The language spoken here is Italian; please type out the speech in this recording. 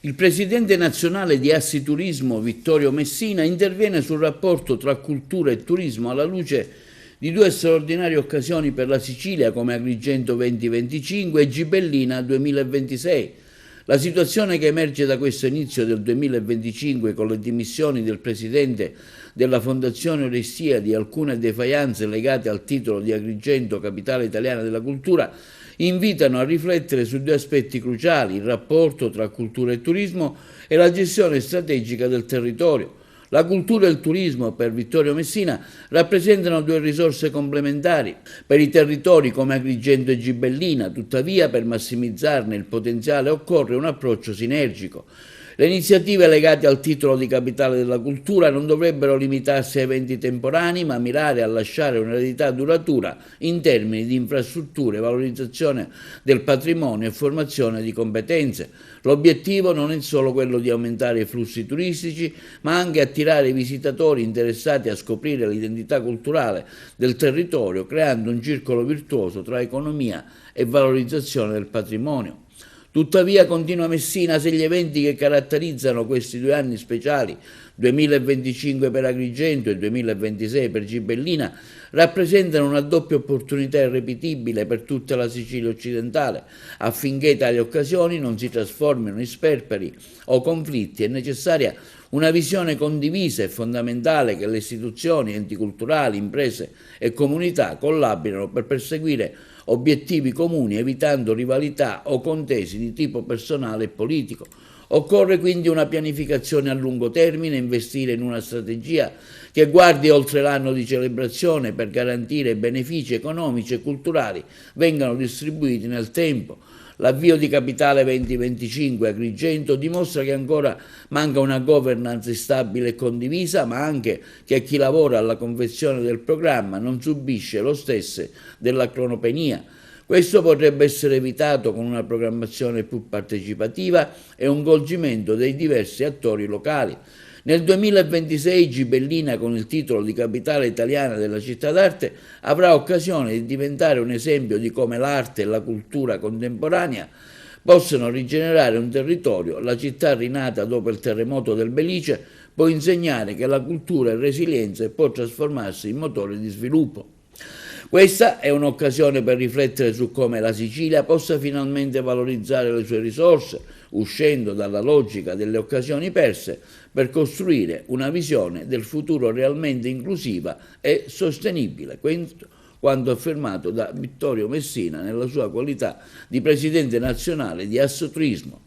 Il presidente nazionale di Assiturismo, Vittorio Messina, interviene sul rapporto tra cultura e turismo alla luce di due straordinarie occasioni per la Sicilia come Agrigento 2025 e Gibellina 2026. La situazione che emerge da questo inizio del 2025 con le dimissioni del presidente della Fondazione Orestia di alcune defaianze legate al titolo di Agrigento, capitale italiana della cultura, invitano a riflettere su due aspetti cruciali: il rapporto tra cultura e turismo e la gestione strategica del territorio. La cultura e il turismo, per Vittorio Messina, rappresentano due risorse complementari per i territori come Agrigento e Gibellina, tuttavia per massimizzarne il potenziale occorre un approccio sinergico. Le iniziative legate al titolo di capitale della cultura non dovrebbero limitarsi a eventi temporanei, ma mirare a lasciare un'eredità duratura in termini di infrastrutture, valorizzazione del patrimonio e formazione di competenze. L'obiettivo non è solo quello di aumentare i flussi turistici, ma anche attirare i visitatori interessati a scoprire l'identità culturale del territorio, creando un circolo virtuoso tra economia e valorizzazione del patrimonio. Tuttavia, continua Messina, se gli eventi che caratterizzano questi 2 anni speciali, 2025 per Agrigento e 2026 per Gibellina, rappresentano una doppia opportunità irripetibile per tutta la Sicilia occidentale, affinché tali occasioni non si trasformino in sperperi o conflitti, è necessaria una visione condivisa. È fondamentale che le istituzioni, enti culturali, imprese e comunità collaborino per perseguire obiettivi comuni, evitando rivalità o contesi di tipo personale e politico. Occorre quindi una pianificazione a lungo termine, investire in una strategia che guardi oltre l'anno di celebrazione per garantire benefici economici e culturali vengano distribuiti nel tempo. L'avvio di Capitale 2025 Agrigento dimostra che ancora manca una governance stabile e condivisa, ma anche che chi lavora alla confezione del programma non subisce lo stesso della clonopenia. Questo potrebbe essere evitato con una programmazione più partecipativa e un coinvolgimento dei diversi attori locali. Nel 2026 Gibellina, con il titolo di capitale italiana della città d'arte, avrà occasione di diventare un esempio di come l'arte e la cultura contemporanea possono rigenerare un territorio. La città rinata dopo il terremoto del Belice può insegnare che la cultura è resilienza e può trasformarsi in motore di sviluppo. Questa è un'occasione per riflettere su come la Sicilia possa finalmente valorizzare le sue risorse, uscendo dalla logica delle occasioni perse, per costruire una visione del futuro realmente inclusiva e sostenibile. Quanto affermato da Vittorio Messina nella sua qualità di presidente nazionale di Assiturismo.